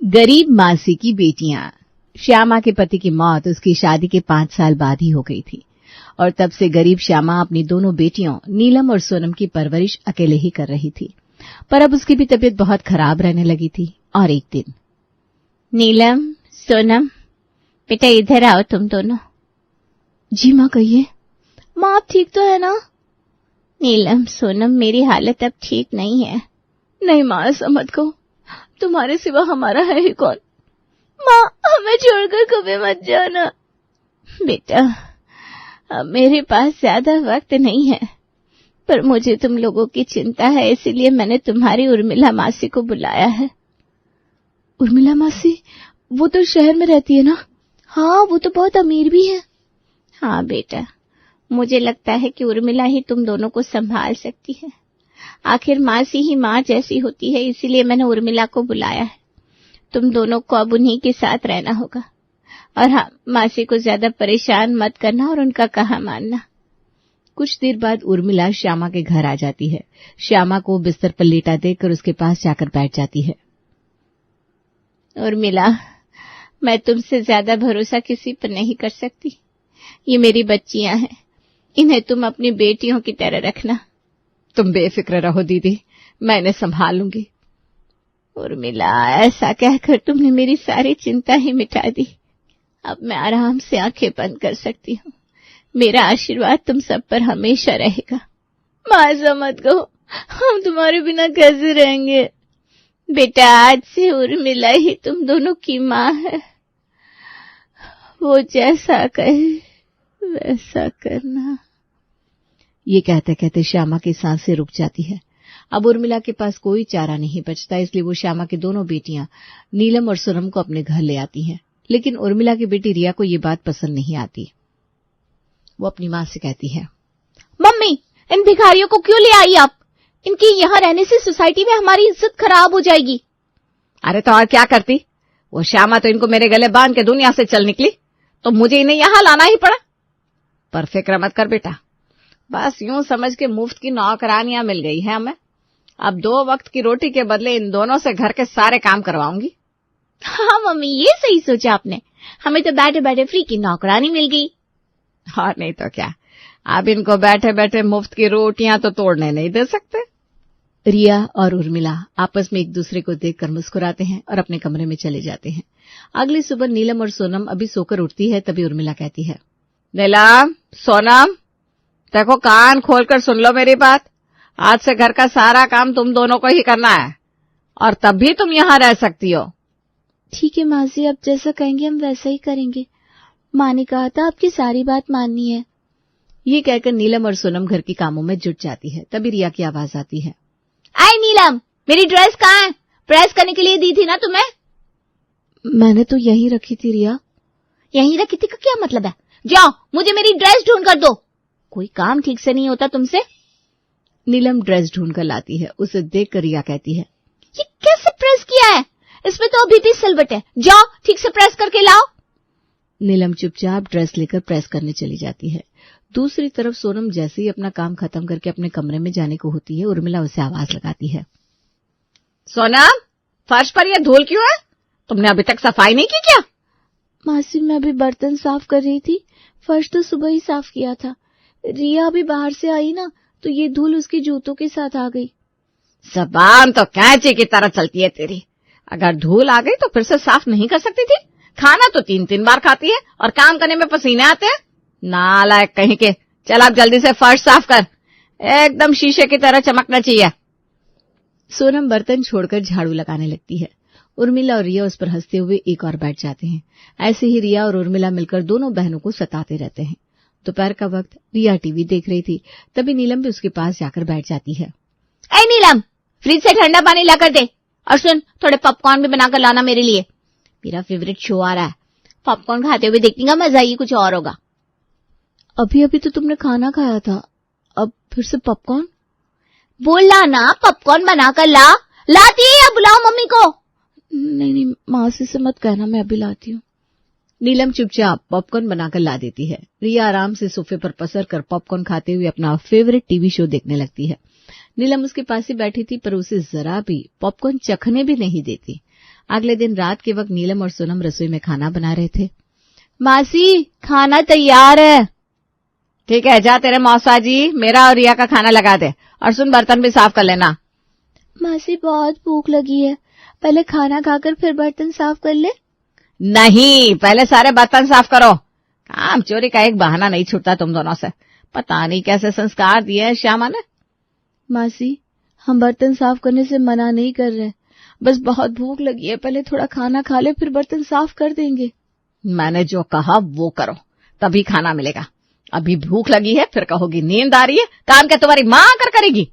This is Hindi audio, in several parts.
गरीब मासी की बेटियां। श्यामा के पति की मौत उसकी शादी के 5 साल बाद ही हो गई थी और तब से गरीब श्यामा अपनी दोनों बेटियों नीलम और सोनम की परवरिश अकेले ही कर रही थी। पर अब उसकी भी तबीयत बहुत खराब रहने लगी थी और एक दिन, नीलम, सोनम, बेटा इधर आओ तुम दोनों। जी माँ कहिए। माँ आप ठीक तो है ना? नीलम, सोनम, मेरी हालत अब ठीक नहीं है। नहीं माँ, ऐसा मत कहो, तुम्हारे सिवा हमारा है ही कौन। माँ हमें छोड़कर कभी मत जाना। बेटा अब मेरे पास ज्यादा वक्त नहीं है, पर मुझे तुम लोगों की चिंता है, इसीलिए मैंने तुम्हारी उर्मिला मासी को बुलाया है। उर्मिला मासी? वो तो शहर में रहती है ना? हाँ, वो तो बहुत अमीर भी है। हाँ बेटा, मुझे लगता है कि उर्मिला ही तुम दोनों को संभाल सकती है। आखिर मासी ही माँ जैसी होती है, इसीलिए मैंने उर्मिला को बुलाया है। तुम दोनों को अब उन्हीं के साथ रहना होगा। और हाँ, मासी को ज्यादा परेशान मत करना और उनका कहा मानना। कुछ देर बाद उर्मिला श्यामा के घर आ जाती है। श्यामा को बिस्तर पर लेटा देखकर उसके पास जाकर बैठ जाती है। उर्मिला, मैं तुमसे ज्यादा भरोसा किसी पर नहीं कर सकती। ये मेरी बच्चियां हैं, इन्हें तुम अपनी बेटियों की तरह रखना। तुम बेफिक्र रहो दीदी, मैं इन्हें संभाल लूंगी। उर्मिला, ऐसा कहकर तुमने मेरी सारी चिंता ही मिटा दी। अब मैं आराम से आंखें बंद कर सकती हूँ। मेरा आशीर्वाद तुम सब पर हमेशा रहेगा। माँ ऐसा मत कहो, हम तुम्हारे बिना कैसे रहेंगे? बेटा, आज से उर्मिला ही तुम दोनों की माँ है। वो जैसा कहे वैसा करना। ये कहते कहते श्यामा की सांसें रुक जाती है। अब उर्मिला के पास कोई चारा नहीं बचता, इसलिए वो श्यामा की दोनों बेटियां नीलम और सोनम को अपने घर ले आती हैं। लेकिन उर्मिला की बेटी रिया को ये बात पसंद नहीं आती। वो अपनी माँ से कहती है, मम्मी, इन भिखारियों को क्यों ले आई आप? इनकी यहाँ रहने से सोसाइटी में हमारी इज्जत खराब हो जाएगी। अरे तो और क्या करती? वो श्यामा तो इनको मेरे गले बांध के दुनिया से चल निकली, तो मुझे इन्हें यहाँ लाना ही पड़ा। पर फिक्र मत कर बेटा, बस यूं समझ के मुफ्त की नौकरानियां मिल गई है हमें। अब 2 वक्त की रोटी के बदले इन दोनों से घर के सारे काम करवाऊंगी। हाँ मम्मी, ये सही सोचा आपने। हमें तो बैठे बैठे फ्री की नौकरानी मिल गई। और नहीं तो क्या, अब इनको बैठे बैठे मुफ्त की रोटियां तो तोड़ने नहीं दे सकते। रिया और उर्मिला आपस में एक दूसरे को देखकर मुस्कुराते हैं और अपने कमरे में चले जाते हैं। अगली सुबह नीलम और सोनम अभी सोकर उठती है, तभी उर्मिला कहती है, नीलम, सोनम, देखो कान खोलकर सुन लो मेरी बात। आज से घर का सारा काम तुम दोनों को ही करना है और तब भी तुम यहाँ रह सकती हो। ठीक है मासी, अब जैसा कहेंगे हम वैसा ही करेंगे। माँ ने कहा था आपकी सारी बात माननी है। ये कहकर नीलम और सोनम घर के कामों में जुट जाती है। तभी रिया की आवाज आती है, आए नीलम, मेरी ड्रेस कहाँ है? प्रेस करने के लिए दी थी ना तुम्हें? मैंने तो यहीं रखी थी रिया। यहीं रखी थी का क्या मतलब है? जाओ, मुझे मेरी ड्रेस ढूंढ कर दो। कोई काम ठीक से नहीं होता तुमसे? नीलम ड्रेस ढूंढ कर लाती है। उसे देखकर रिया कहती है, ये कैसे प्रेस किया है? इसमें तो अभी भी सिलवट है। जाओ ठीक से प्रेस करके लाओ। नीलम चुपचाप ड्रेस लेकर प्रेस करने चली जाती है। दूसरी तरफ सोनम जैसे ही अपना काम खत्म करके अपने कमरे में जाने को होती है, उर्मिला उसे आवाज लगाती है, सोनम, फर्श पर यह धूल क्यों है? तुमने अभी तक सफाई नहीं की क्या? मासी, मैं अभी बर्तन साफ कर रही थी, फर्श तो सुबह ही साफ किया था। रिया अभी बाहर से आई ना, तो ये धूल उसके जूतों के साथ आ गई। जबान तो कैंची की तरह चलती है तेरी। अगर धूल आ गई तो फिर से साफ नहीं कर सकती थी? खाना तो 3-3 बार खाती है और काम करने में पसीने आते हैं। नालायक कहीं के। चल अब जल्दी से फर्श साफ कर, एकदम शीशे की तरह चमकना चाहिए। सोनम बर्तन छोड़कर झाड़ू लगाने लगती है। उर्मिला और रिया उस पर हंसते हुए एक और बैठ जाते हैं। ऐसे ही रिया और उर्मिला मिलकर दोनों बहनों को सताते रहते हैं। दोपहर का वक्त, रिया टीवी देख रही थी, तभी नीलम भी उसके पास जाकर बैठ जाती है। ऐ नीलम, फ्रिज से ठंडा पानी लाकर दे, और सुन, थोड़े पॉपकॉर्न भी बनाकर लाना मेरे लिए। मेरा फेवरेट शो आ रहा है, पॉपकॉर्न खाते हुए देखने का मजा ही कुछ और होगा। अभी अभी तो तुमने खाना खाया था, अब फिर से पॉपकॉर्न? बोला ना पॉपकॉर्न बनाकर ला। लाती है या बुलाओ मम्मी को? नहीं, मासी से मत कहना, मैं अभी लाती हूँ। नीलम चुपचाप पॉपकॉर्न बनाकर ला देती है। रिया आराम से सोफे पर पसर कर पॉपकॉर्न खाते हुए अपना फेवरेट टीवी शो देखने लगती है। नीलम उसके पास ही बैठी थी, पर उसे जरा भी पॉपकॉर्न चखने भी नहीं देती। अगले दिन रात के वक्त नीलम और सोनम रसोई में खाना बना रहे थे। मासी, खाना तैयार है। ठीक है, जा तेरे मौसा जी मेरा और रिया का खाना लगा दे, और सुन बर्तन भी साफ कर लेना। मासी, बहुत भूख लगी है, पहले खाना खाकर फिर बर्तन साफ कर ले। नहीं, पहले सारे बर्तन साफ करो। काम चोरी का एक बहाना नहीं छूटता तुम दोनों से। पता नहीं कैसे संस्कार दिए हैं श्यामा ने। मासी, हम बर्तन साफ करने से मना नहीं कर रहे, बस बहुत भूख लगी है, पहले थोड़ा खाना खा ले फिर बर्तन साफ कर देंगे। मैंने जो कहा वो करो, तभी खाना मिलेगा। अभी भूख लगी है फिर कहोगी नींद आ रही है, काम क्या तुम्हारी माँ आकर करेगी।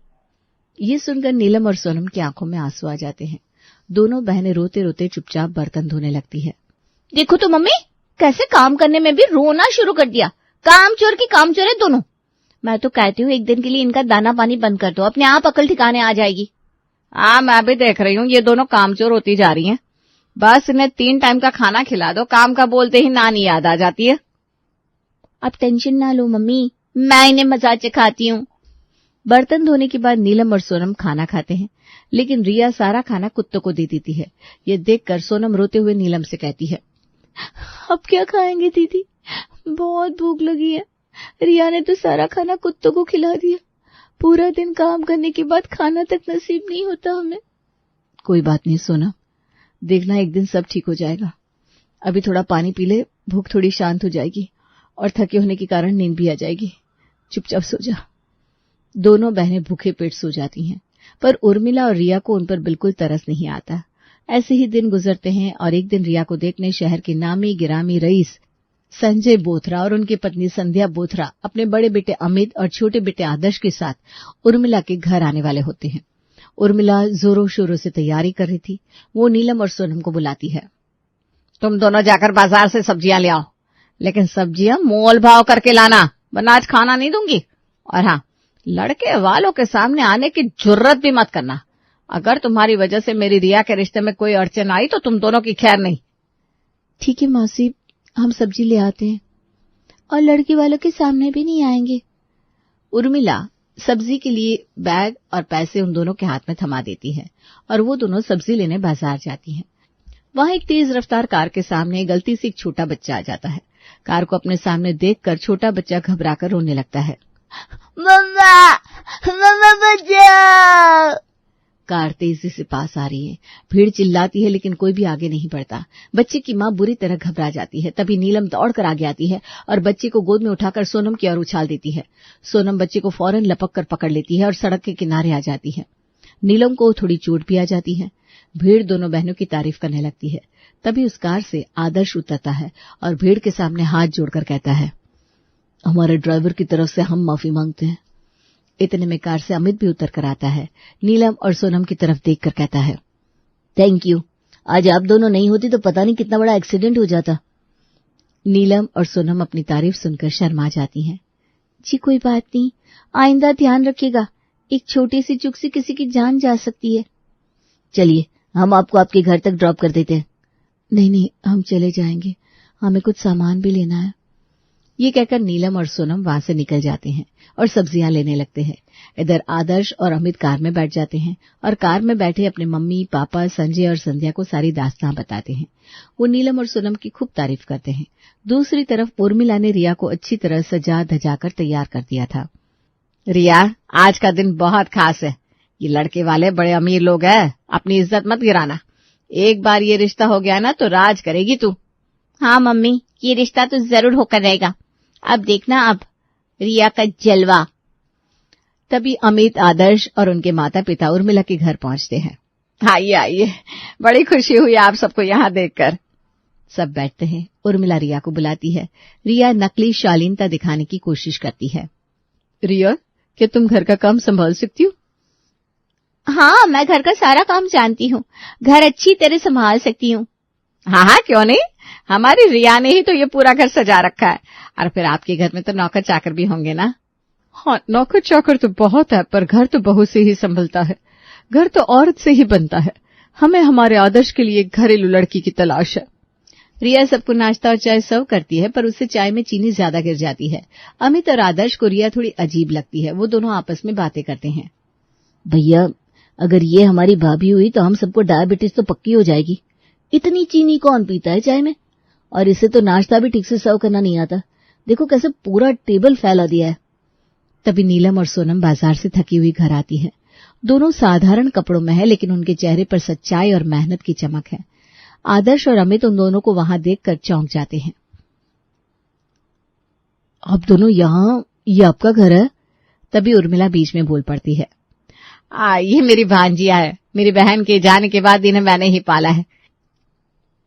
ये सुनकर नीलम और सोनम की आंखों में आंसू आ जाते हैं। दोनों बहनें रोते रोते चुपचाप बर्तन धोने लगती है। देखो तो मम्मी, कैसे काम करने में भी रोना शुरू कर दिया। काम चोर की काम चोर है दोनों। मैं तो कहती हूँ एक दिन के लिए इनका दाना पानी बंद कर दो, अपने आप अकल ठिकाने आ जाएगी। हाँ, मैं भी देख रही हूँ ये दोनों कामचोर होती जा रही हैं। बस इन्हें 3 टाइम का खाना खिला दो, काम का बोलते ही नानी याद आ जाती है। अब टेंशन ना लो मम्मी, मैं इन्हें मजा चखाती हूँ। बर्तन धोने के बाद नीलम और सोनम खाना खाते हैं, लेकिन रिया सारा खाना कुत्तों को दे देती है। ये देखकर सोनम रोते हुए नीलम से कहती है, अब क्या खाएंगे दीदी, बहुत भूख लगी है। रिया ने तो सारा खाना कुत्तों को खिला दिया। पूरा दिन काम करने के बाद खाना तक नसीब नहीं होता हमें। कोई बात नहीं सोनम, देखना एक दिन सब ठीक हो जाएगा। अभी थोड़ा पानी पी ले, भूख थोड़ी शांत हो जाएगी और थके होने के कारण नींद भी आ जाएगी। चुपचाप सो जा। दोनों बहनें भूखे पेट सो जाती हैं, पर उर्मिला और रिया को उन पर बिल्कुल तरस नहीं आता। ऐसे ही दिन गुजरते हैं और एक दिन रिया को देखने शहर के नामी गिरामी रईस संजय बोथरा और उनकी पत्नी संध्या बोथरा अपने बड़े बेटे अमित और छोटे बेटे आदर्श के साथ उर्मिला के घर आने वाले होते हैं। उर्मिला जोरों शोरों से तैयारी कर रही थी। वो नीलम और सोनम को बुलाती है, तुम दोनों जाकर बाजार से सब्जियां ले आओ, लेकिन सब्जियां मोल भाव करके लाना, वरना आज खाना नहीं दूंगी। और हाँ, लड़के वालों के सामने आने की जुर्रत भी मत करना। अगर तुम्हारी वजह से मेरी रिया के रिश्ते में कोई अड़चन आई तो तुम दोनों की खैर नहीं। ठीक है मौसी, हम सब्जी ले आते हैं, और लड़की वालों के सामने भी नहीं आएंगे। उर्मिला सब्जी के लिए बैग और पैसे उन दोनों के हाथ में थमा देती है और वो दोनों सब्जी लेने बाजार जाती हैं। वहां एक तेज रफ्तार कार के सामने गलती से एक छोटा बच्चा आ जाता है। कार को अपने सामने देखकर छोटा बच्चा घबराकर रोने लगता है। मम्मा, मम्मा बचाओ। कार तेजी से पास आ रही है। भीड़ चिल्लाती है लेकिन कोई भी आगे नहीं बढ़ता। बच्चे की मां बुरी तरह घबरा जाती है। तभी नीलम दौड़कर आगे आती है और बच्चे को गोद में उठाकर सोनम की ओर उछाल देती है। सोनम बच्चे को फौरन लपक कर पकड़ लेती है और सड़क के किनारे आ जाती है। नीलम को थोड़ी चोट भी आ जाती है। भीड़ दोनों बहनों की तारीफ करने लगती है। तभी उस कार से आदर्श उतरता है और भीड़ के सामने हाथ जोड़कर कहता है, हमारे ड्राइवर की तरफ से हम माफी मांगते हैं। इतने में कार से अमित भी उतर कर आता है। नीलम और सोनम की तरफ देखकर कहता है, थैंक यू, आज आप दोनों नहीं होती तो पता नहीं कितना बड़ा एक्सीडेंट हो जाता। नीलम और सोनम अपनी तारीफ सुनकर शर्मा जाती हैं। जी कोई बात नहीं, आइंदा ध्यान रखिएगा, एक छोटी सी चूक से किसी की जान जा सकती है। चलिए, हम आपको आपके घर तक ड्रॉप कर देते हैं। नहीं, हम चले जाएंगे, हमें कुछ सामान भी लेना है। ये कहकर नीलम और सोनम वहां से निकल जाते हैं और सब्जियां लेने लगते हैं। इधर आदर्श और अमित कार में बैठ जाते हैं और कार में बैठे अपने मम्मी पापा संजय और संध्या को सारी दास्तां बताते हैं। वो नीलम और सोनम की खूब तारीफ करते हैं। दूसरी तरफ उर्मिला ने रिया को अच्छी तरह सजा धजा कर तैयार कर दिया था। रिया, आज का दिन बहुत खास है। ये लड़के वाले बड़े अमीर लोग हैं, अपनी इज्जत मत गिराना। एक बार ये रिश्ता हो गया ना तो राज करेगी तू। हाँ मम्मी, ये रिश्ता तो जरूर होकर रहेगा। अब देखना, अब रिया का जलवा। तभी अमित, आदर्श और उनके माता पिता उर्मिला के घर पहुंचते हैं। आइए आइए, बड़ी खुशी हुई आप सबको यहाँ देखकर। सब बैठते हैं। उर्मिला रिया को बुलाती है। रिया नकली शालीनता दिखाने की कोशिश करती है। रिया, क्या तुम घर का काम संभाल सकती हो? हाँ, मैं घर का सारा काम जानती हूँ, घर अच्छी तरह संभाल सकती हूँ। हाँ, क्यों नहीं, हमारी रिया ने ही तो ये पूरा घर सजा रखा है। और फिर आपके घर में तो नौकर चाकर भी होंगे ना? हाँ, नौकर चाकर तो बहुत है, पर घर तो बहू से ही संभलता है। घर तो औरत से ही बनता है। हमें हमारे आदर्श के लिए एक घरेलू लड़की की तलाश है। रिया सबको नाश्ता और चाय सर्व करती है, पर उससे चाय में चीनी ज्यादा गिर जाती है। अमित और आदर्श को रिया थोड़ी अजीब लगती है। वो दोनों आपस में बातें करते हैं। भैया, अगर ये हमारी भाभी हुई तो हम सबको डायबिटीज तो पक्की हो जाएगी। इतनी चीनी कौन पीता है चाय में? और इसे तो नाश्ता भी ठीक से सर्व करना नहीं आता। देखो कैसे पूरा टेबल फैला दिया है। तभी नीलम और सोनम बाजार से थकी हुई घर आती है। दोनों साधारण कपड़ों में है, लेकिन उनके चेहरे पर सच्चाई और मेहनत की चमक है। आदर्श और अमित उन दोनों को वहां देखकर चौंक जाते हैं। आप दोनों यहाँ, ये आपका घर है? तभी उर्मिला बीच में बोल पड़ती है। ये मेरी भांजिया है। मेरी बहन के जाने के बाद इन्हें मैंने ही पाला है।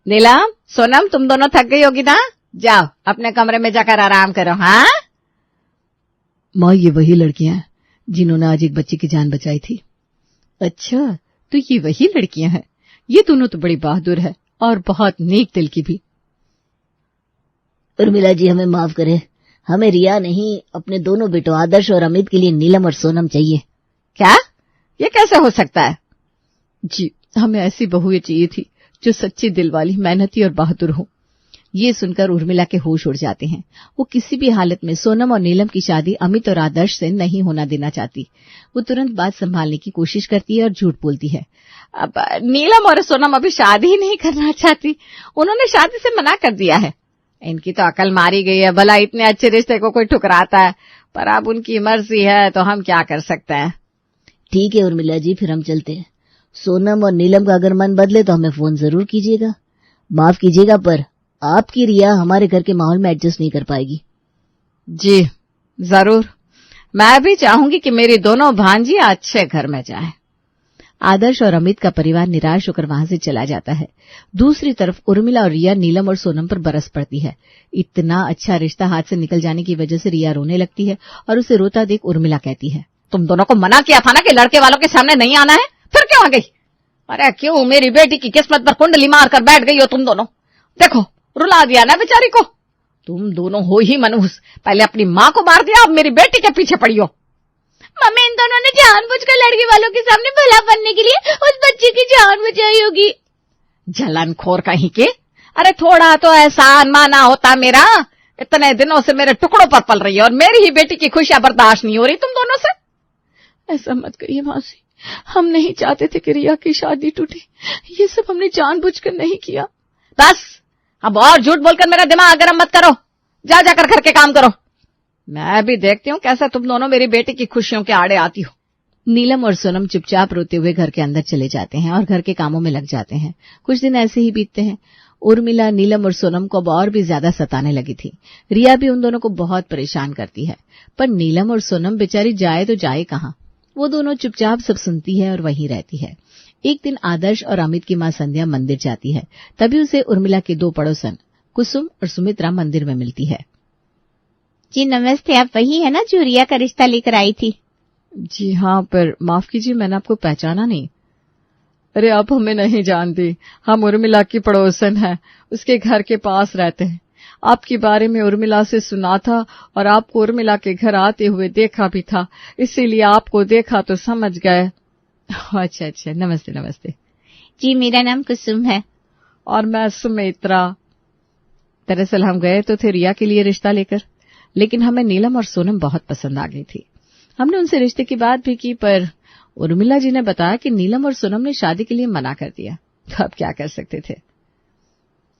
नीलम, सोनम, तुम दोनों थक गई होगी ना? जाओ अपने कमरे में जाकर आराम करो। हाँ माँ, ये वही लड़कियां हैं जिन्होंने आज एक बच्चे की जान बचाई थी। अच्छा, तो ये वही लड़कियां हैं। ये दोनों तो बड़ी बहादुर है और बहुत नेक दिल की भी। उर्मिला जी, हमें माफ करें। हमें रिया नहीं, अपने दोनों बेटों आदर्श और अमित के लिए नीलम और सोनम चाहिए। क्या? ये कैसे हो सकता है? जी, हमें ऐसी बहुएं चाहिए थी जो सच्ची दिल वाली, मेहनती और बहादुर हो। ये सुनकर उर्मिला के होश उड़ जाते हैं। वो किसी भी हालत में सोनम और नीलम की शादी अमित और आदर्श से नहीं होना देना चाहती। वो तुरंत बात संभालने की कोशिश करती है और झूठ बोलती है। अब नीलम और सोनम अभी शादी ही नहीं करना चाहती। उन्होंने शादी से मना कर दिया है। इनकी तो अकल मारी गई है। भला इतने अच्छे रिश्ते को कोई ठुकराता है, पर अब उनकी मर्जी है तो हम क्या कर सकते हैं। ठीक है उर्मिला जी, फिर हम चलते हैं। सोनम और नीलम का अगर मन बदले तो हमें फोन जरूर कीजिएगा। माफ कीजिएगा, पर आपकी रिया हमारे घर के माहौल में एडजस्ट नहीं कर पाएगी। जी जरूर, मैं भी चाहूंगी कि मेरी दोनों भांजियां अच्छे घर में जाएं। आदर्श और अमित का परिवार निराश होकर वहां से चला जाता है। दूसरी तरफ उर्मिला और रिया नीलम और सोनम पर बरस पड़ती है। इतना अच्छा रिश्ता हाथ से निकल जाने की वजह से रिया रोने लगती है और उसे रोता देख उर्मिला कहती है, तुम दोनों को मना किया था ना कि लड़के वालों के सामने नहीं आना है, फिर क्यों आ गई? अरे क्यों मेरी बेटी की किस्मत पर कुंडली मार कर बैठ गई हो तुम दोनों। देखो रुला दिया ना बेचारी को। तुम दोनों हो ही मनहूस। पहले अपनी माँ को मार दिया, अब मेरी बेटी के पीछे पड़ी हो। मम्मी, इन दोनों ने जानबूझकर लड़की वालों के सामने भला बनने के लिए उस बच्चे की जान बचाई होगी। जलनखोर कहीं के। अरे थोड़ा तो एहसान माना होता मेरा। इतने दिनों से मेरे टुकड़ों पर पल रही है और मेरी ही बेटी की खुशियां बर्दाश्त नहीं हो रही तुम दोनों से। ऐसा मत कहिए मासी, हम नहीं चाहते थे कि रिया की शादी टूटे। ये सब हमने जानबूझकर नहीं किया। बस अब और झूठ बोलकर मेरा दिमाग गरम मत करो। जाकर घर के काम करो। मैं भी देखती हूँ कैसे तुम दोनों मेरी बेटी की खुशियों के आड़े आती हो। नीलम और सोनम चुपचाप रोते हुए घर के अंदर चले जाते हैं और घर के कामों में लग जाते हैं। कुछ दिन ऐसे ही बीतते हैं। उर्मिला नीलम और सोनम को अब और भी ज्यादा सताने लगी थी। रिया भी उन दोनों को बहुत परेशान करती है, पर नीलम और सोनम बेचारी जाए तो जाए कहाँ। वो दोनों चुपचाप सब सुनती है और वहीं रहती है। एक दिन आदर्श और अमित की मां संध्या मंदिर जाती है। तभी उसे उर्मिला के दो पड़ोसन कुसुम और सुमित्रा मंदिर में मिलती है। जी नमस्ते, आप वही है ना जो रिया का रिश्ता लेकर आई थी? जी हाँ, पर माफ कीजिए, मैंने आपको पहचाना नहीं। अरे आप हमें नहीं जानते, हम उर्मिला की पड़ोसन हैं, उसके घर के पास रहते हैं। आपके बारे में उर्मिला से सुना था और आपको उर्मिला के घर आते हुए देखा भी था, इसीलिए आपको देखा तो समझ गए। अच्छा, नमस्ते नमस्ते। जी मेरा नाम कुसुम है। और मैं सुमित्रा। दरअसल हम गए तो थे रिया के लिए रिश्ता लेकर, लेकिन हमें नीलम और सोनम बहुत पसंद आ गई थी। हमने उनसे रिश्ते की बात भी की, पर उर्मिला जी ने बताया कि नीलम और सोनम ने शादी के लिए मना कर दिया। तो अब क्या कर सकते थे।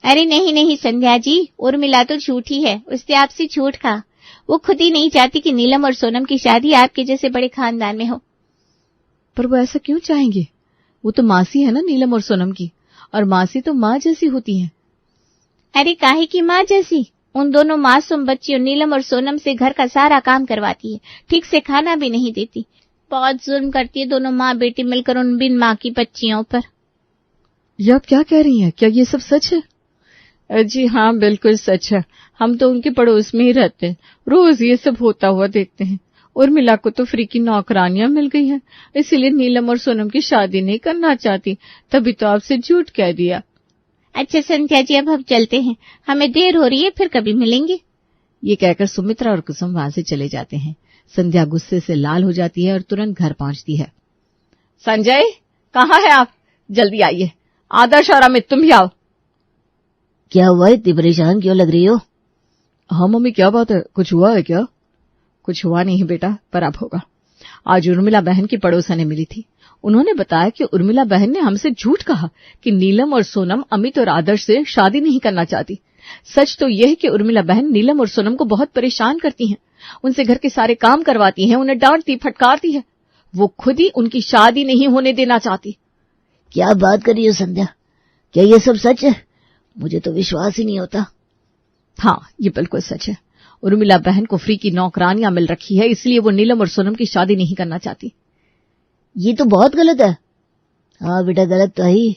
अरे नहीं संध्या जी, उर्मिला तो झूठी है, उसने आपसे झूठ कहा। वो खुद ही नहीं चाहती कि नीलम और सोनम की शादी आपके जैसे बड़े खानदान में हो। पर वो ऐसा क्यों चाहेंगे? वो तो मासी है ना नीलम और सोनम की, और मासी तो माँ जैसी होती है। अरे काहे की माँ जैसी? उन दोनों मासूम बच्चियों नीलम और सोनम से घर का सारा काम करवाती है, ठीक से खाना भी नहीं देती। बहुत जुल्म करती है दोनों माँ बेटी मिलकर उन बिन माँ की बच्चियों पर। ये आप क्या कह रही हैं? क्या ये सब सच है? जी हाँ, बिल्कुल सच है। हम तो उनके पड़ोस में ही रहते हैं, रोज ये सब होता हुआ देखते हैं। उर्मिला को तो फ्री की नौकरानियां मिल गई हैं, इसीलिए नीलम और सोनम की शादी नहीं करना चाहती, तभी तो आपसे झूठ कह दिया। अच्छा संध्या जी, अब हम चलते हैं, हमें देर हो रही है, फिर कभी मिलेंगे। ये कहकर सुमित्रा और कुसुम वहां से चले जाते हैं। संध्या गुस्से से लाल हो जाती है और तुरंत घर पहुंचती है। संजय, कहाँ है आप? जल्दी आइए। आदर्श और अमित, तुम भी आओ। क्या हुआ, इतनी परेशान क्यों लग रही हो? हाँ मम्मी, क्या बात है? कुछ हुआ है क्या? कुछ हुआ नहीं बेटा, पर अब होगा। आज उर्मिला बहन की पड़ोसने मिली थी। उन्होंने बताया कि उर्मिला बहन ने हमसे झूठ कहा कि नीलम और सोनम अमित और आदर्श से शादी नहीं करना चाहती। सच तो यह है कि उर्मिला बहन नीलम और सोनम को बहुत परेशान करती हैं, उनसे घर के सारे काम करवाती हैं, उन्हें डांटती फटकारती है। वो खुद ही उनकी शादी नहीं होने देना चाहती। क्या बात कर रही हो संध्या, क्या ये सब सच है? मुझे तो विश्वास ही नहीं होता। हाँ, ये बिल्कुल सच है। उर्मिला बहन को फ्री की नौकरानियां मिल रखी है, इसलिए वो नीलम और सोनम की शादी नहीं करना चाहती। ये तो बहुत गलत है। हाँ बेटा, गलत तो ही,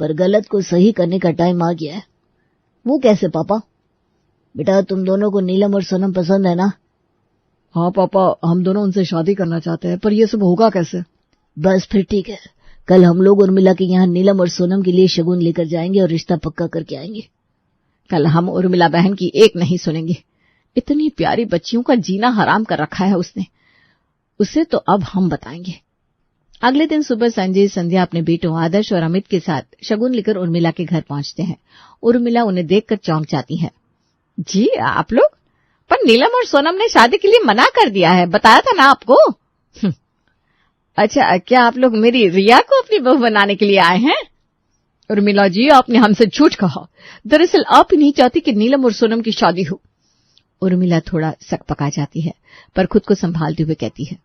पर गलत को सही करने का टाइम आ गया है। वो कैसे पापा? बेटा, तुम दोनों को नीलम और सोनम पसंद है ना? हाँ पापा, हम दोनों उनसे शादी करना चाहते हैं, पर ये सब होगा कैसे? बस फिर ठीक है, कल हम लोग उर्मिला के यहाँ नीलम और सोनम के लिए शगुन लेकर जाएंगे और रिश्ता पक्का करके आएंगे। कल हम उर्मिला बहन की एक नहीं सुनेंगे। इतनी प्यारी बच्चियों का जीना हराम कर रखा है उसने, उसे तो अब हम बताएंगे। अगले दिन सुबह संजय संध्या अपने बेटों आदर्श और अमित के साथ शगुन लेकर उर्मिला के घर पहुंचते हैं। उर्मिला उन्हें देखकर चौंक जाती है। जी आप लोग? पर नीलम और सोनम ने शादी के लिए मना कर दिया है, बताया था ना आपको। अच्छा, क्या आप लोग मेरी रिया को अपनी बहू बनाने के लिए आए हैं? उर्मिला जी, आपने हमसे झूठ कहा। दरअसल आप ही नहीं चाहती कि नीलम और सोनम की शादी हो। उर्मिला थोड़ा सकपका जाती है, पर खुद को संभालते हुए कहती है,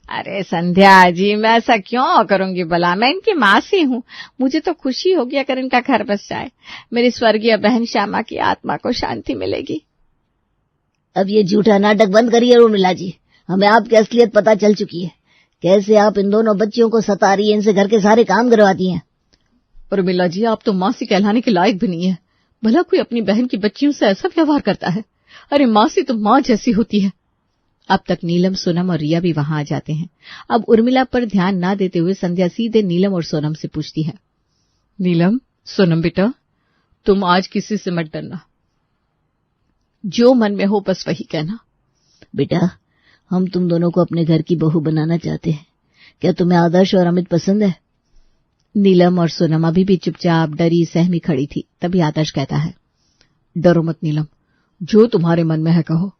अरे संध्या जी, मैं ऐसा क्यों करूंगी भला? मैं इनकी मासी हूँ, मुझे तो खुशी होगी अगर इनका घर बस जाए। मेरी स्वर्गीय बहन श्यामा की आत्मा को शांति मिलेगी। अब ये झूठा नाटक बंद करिए उर्मिला जी, हमें आपकी असलियत पता चल चुकी है। कैसे आप इन दोनों बच्चियों को सता रही है, इनसे घर के सारे काम करवाती हैं। उर्मिला जी, आप तो मासी कहलाने के लायक भी नहीं है। भला कोई अपनी बहन की बच्चियों से ऐसा व्यवहार करता है? अरे मासी तो माँ जैसी होती है। अब तक नीलम, सोनम और रिया भी वहां आ जाते हैं। अब उर्मिला पर ध्यान न देते हुए संध्या सीधे नीलम और सोनम से पूछती है, नीलम, सोनम बेटा, तुम आज किसी से मत डरना, जो मन में हो बस वही कहना। बेटा, हम तुम दोनों को अपने घर की बहू बनाना चाहते हैं। क्या तुम्हें आदर्श और अमित पसंद है? नीलम और सोनम अभी भी चुपचाप डरी सहमी खड़ी थी। तभी आदर्श कहता है, डरो मत नीलम, जो तुम्हारे मन में है कहो।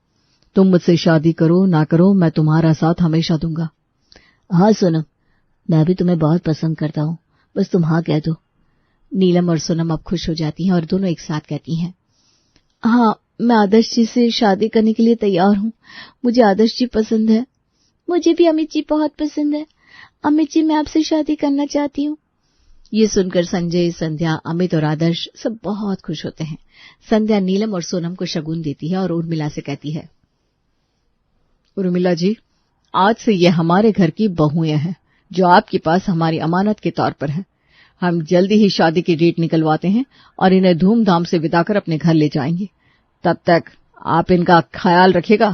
तुम मुझसे शादी करो ना करो, मैं तुम्हारा साथ हमेशा दूंगा। हाँ सोनम, मैं भी तुम्हें बहुत पसंद करता हूँ, बस तुम हाँ कह दो। नीलम और सोनम अब खुश हो जाती हैं और दोनों एक साथ कहती हैं, हाँ, मैं आदर्श जी से शादी करने के लिए तैयार हूँ। मुझे आदर्श जी पसंद है। मुझे भी अमित जी बहुत पसंद है। अमित जी, मैं आपसे शादी करना चाहती हूँ। ये सुनकर संजय, संध्या, अमित और आदर्श सब बहुत खुश होते हैं। संध्या नीलम और सोनम को शगुन देती है और उर्मिला से कहती है, उर्मिला जी, आज से ये हमारे घर की बहुएं हैं, जो आपके पास हमारी अमानत के तौर पर है। हम जल्दी ही शादी की डेट निकलवाते हैं और इन्हें धूमधाम से विदा कर अपने घर ले जाएंगे। तब तक आप इनका ख्याल रखिएगा।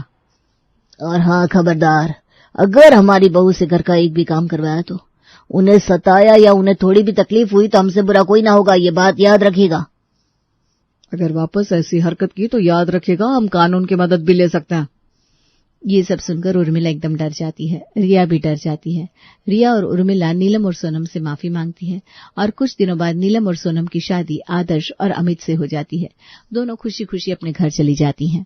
और हाँ, खबरदार, अगर हमारी बहू से घर का एक भी काम करवाया तो उन्हें सताया या उन्हें थोड़ी भी तकलीफ हुई तो हमसे बुरा कोई ना होगा, ये बात याद रखिएगा। अगर वापस ऐसी हरकत की तो याद रखिएगा, हम कानून की मदद भी ले सकते हैं। ये सब सुनकर उर्मिला एकदम डर जाती है। रिया भी डर जाती है। रिया और उर्मिला नीलम और सोनम से माफी मांगती है और कुछ दिनों बाद नीलम और सोनम की शादी आदर्श और अमित से हो जाती है। दोनों खुशी खुशी अपने घर चली जाती हैं।